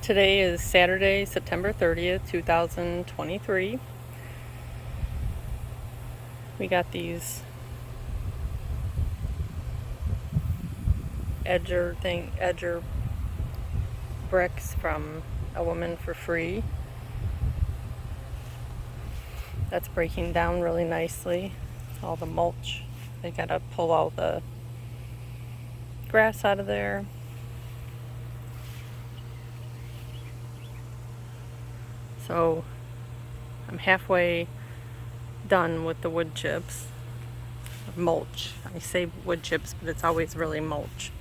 Today is Saturday, September 30th, 2023. We got these edger bricks from a woman for free. That's breaking down really nicely. All the mulch. They gotta pull all the grass out of there. So I'm halfway done with the wood chips. Mulch. I say wood chips, but it's always really mulch.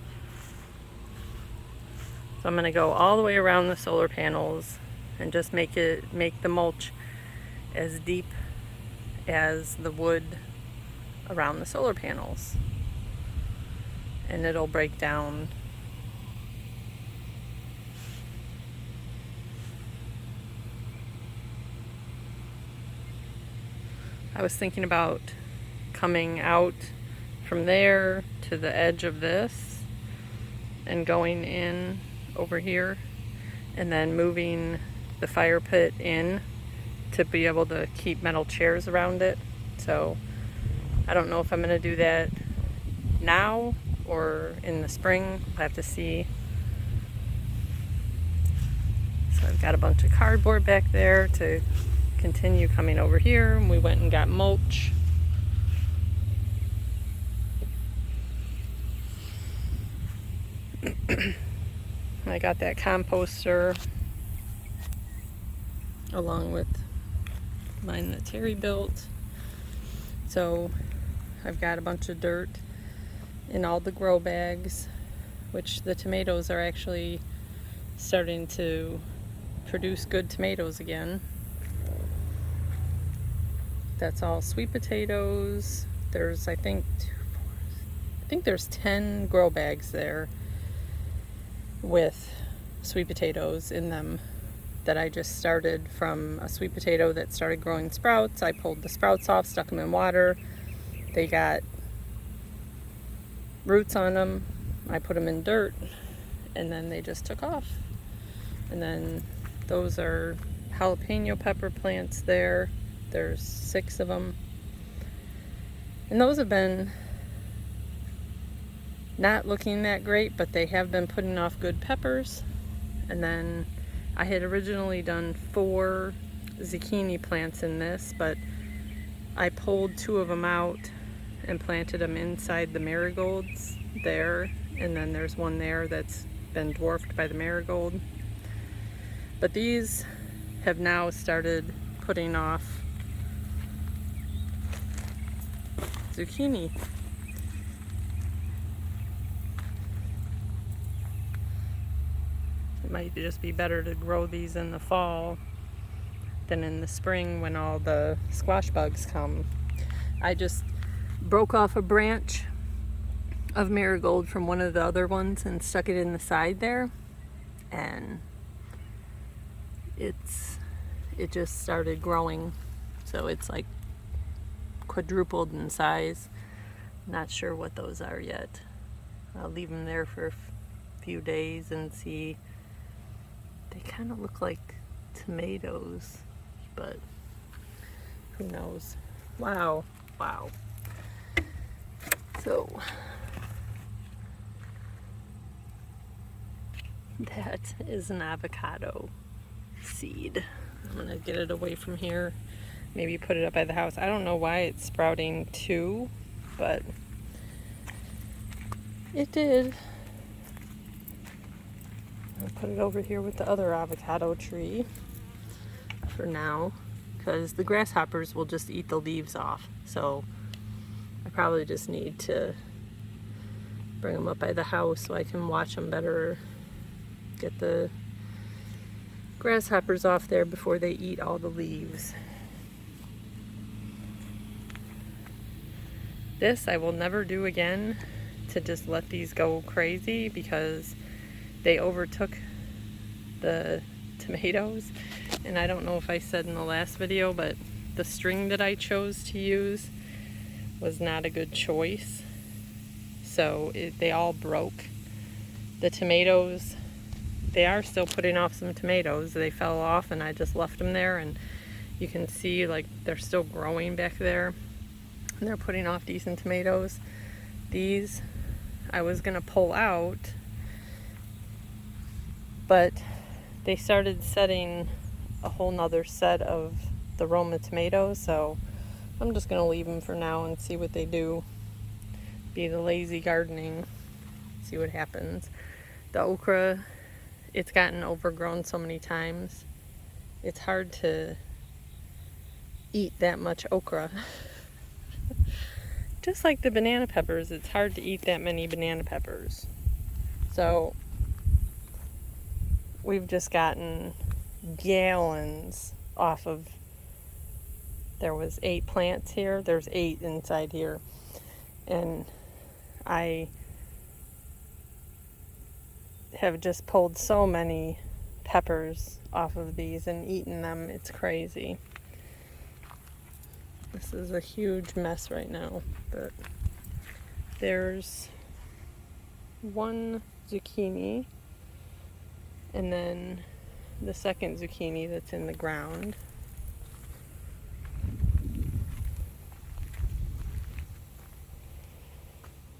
So I'm going to go all the way around the solar panels and just make the mulch as deep as the wood around the solar panels. And it'll break down. I was thinking about coming out from there to the edge of this and going in over here and then moving the fire pit in to be able to keep metal chairs around it. So I don't know if I'm going to do that now or in the spring. I'll have to see. So I've got a bunch of cardboard back there to continue coming over here, and we went and got mulch. I got that composter along with mine that Terry built. So I've got a bunch of dirt in all the grow bags, which the tomatoes are actually starting to produce good tomatoes again. That's all sweet potatoes. There's I think there's 10 grow bags there with sweet potatoes in them that I just started from a sweet potato that started growing sprouts. I pulled the sprouts off, stuck them in water. They got roots on them. I put them in dirt, and then they just took off. And then those are jalapeno pepper plants there. There's 6 of them. And those have been not looking that great, but they have been putting off good peppers. And then I had originally done 4 zucchini plants in this, but I pulled 2 of them out and planted them inside the marigolds there. And then there's one there that's been dwarfed by the marigold. But these have now started putting off zucchini. It might just be better to grow these in the fall than in the spring when all the squash bugs come. I just broke off a branch of marigold from one of the other ones and stuck it in the side there, and it just started growing. So it's like quadrupled in size. Not sure what those are yet. I'll leave them there for a few days and see. They kind of look like tomatoes, but who knows. Wow. So that is an avocado seed. I'm gonna get it away from here, maybe put it up by the house. I don't know why it's sprouting too, but it did. I'll put it over here with the other avocado tree for now, because the grasshoppers will just eat the leaves off. So I probably just need to bring them up by the house so I can watch them better, get the grasshoppers off there before they eat all the leaves. This I will never do again, to just let these go crazy, because they overtook the tomatoes. And I don't know if I said in the last video, but the string that I chose to use was not a good choice. So they all broke. The tomatoes they are still putting off some tomatoes. They fell off and I just left them there, and you can see like they're still growing back there. And they're putting off decent tomatoes. These I was gonna pull out, but they started setting a whole nother set of the Roma tomatoes, so I'm just gonna leave them for now and see what they do. Be the lazy gardening, see what happens. The okra, it's gotten overgrown so many times. It's hard to eat that much okra. Just like the banana peppers, it's hard to eat that many banana peppers. So we've just gotten gallons off of, there was 8 plants here, there's 8 inside here, and I have just pulled so many peppers off of these and eaten them. It's crazy. This is a huge mess right now, but there's one zucchini, and then the second zucchini that's in the ground.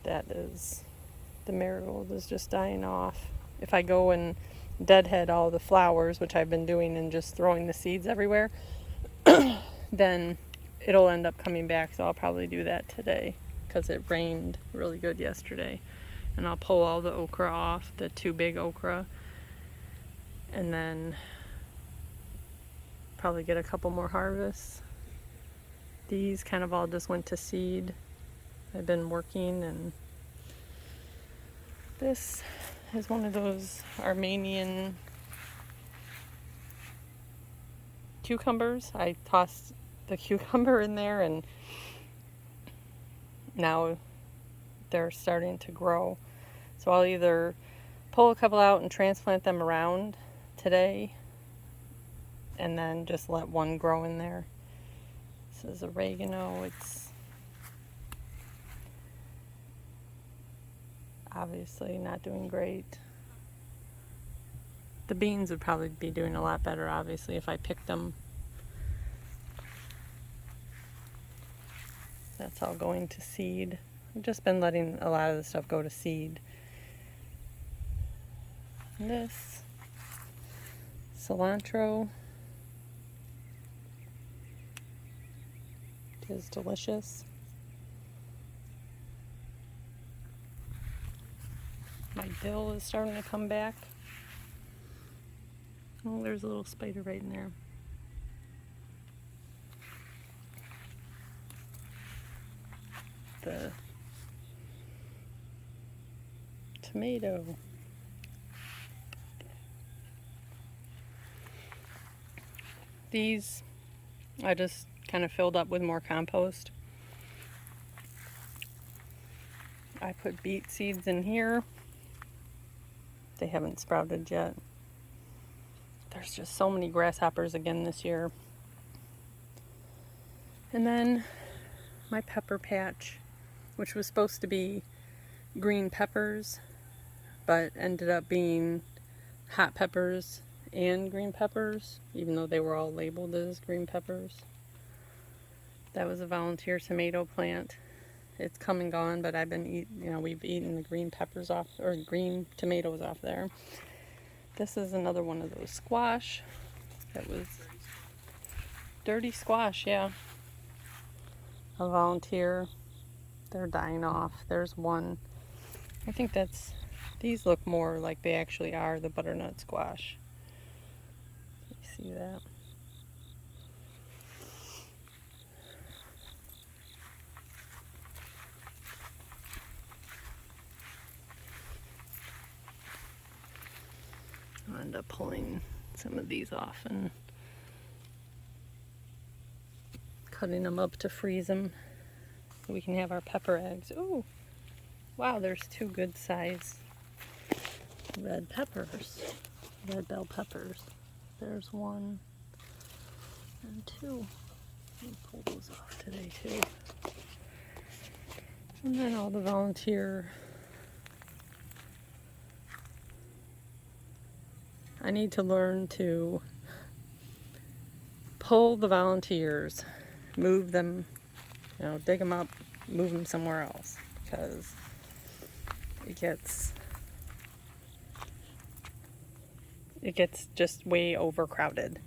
That is, the marigold is just dying off. If I go and deadhead all the flowers, which I've been doing, and just throwing the seeds everywhere, then it'll end up coming back. So I'll probably do that today because it rained really good yesterday. And I'll pull all the okra off, the 2 big okra, and then probably get a couple more harvests. These kind of all just went to seed. I've been working, and this is one of those Armenian cucumbers. I tossed the cucumber in there, and now they're starting to grow. So I'll either pull a couple out and transplant them around today, and then just let one grow in there. This is oregano. It's obviously not doing great. The beans would probably be doing a lot better, obviously, if I picked them. That's all going to seed. I've just been letting a lot of the stuff go to seed. And this cilantro is delicious. My dill is starting to come back. Oh, there's a little spider right in there. The tomato. These I just kind of filled up with more compost. I put beet seeds in here. They haven't sprouted yet. There's just so many grasshoppers again this year. And then my pepper patch, which was supposed to be green peppers, but ended up being hot peppers and green peppers, even though they were all labeled as green peppers. That was a volunteer tomato plant. It's come and gone, but I've been we've eaten the green peppers off, or green tomatoes off there. This is another one of those squash. That was dirty squash, yeah. A volunteer. They're dying off. There's one. I think these look more like they actually are the butternut squash. You see that? I'll end up pulling some of these off and cutting them up to freeze them so we can have our pepper eggs. Ooh, wow, there's 2 good size red peppers, red bell peppers. There's 1 and 2. Let me pull those off today too. And then all the volunteer I need to learn to pull the volunteers, move them, dig them up, move them somewhere else, because it gets just way overcrowded.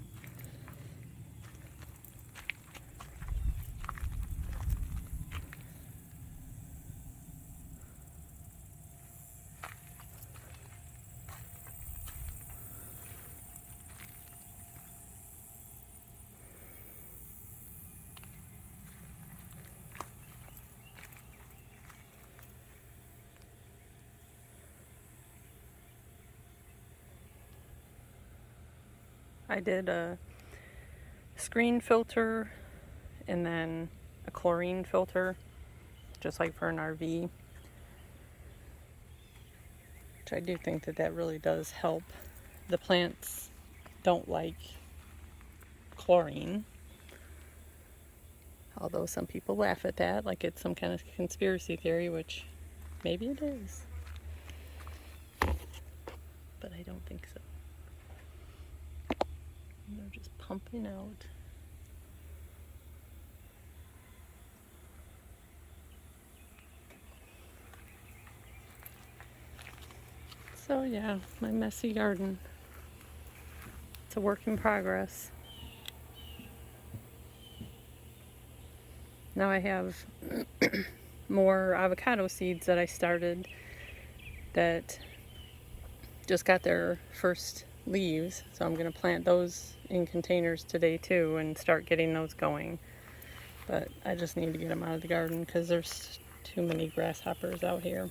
I did a screen filter and then a chlorine filter, just like for an RV, which I do think that really does help. The plants don't like chlorine, although some people laugh at that like it's some kind of conspiracy theory, which maybe it is, but I don't think so. They're just pumping out. So yeah, my messy garden. It's a work in progress. Now I have more avocado seeds that I started that just got their first leaves, so I'm going to plant those in containers today too and start getting those going. But I just need to get them out of the garden because there's too many grasshoppers out here.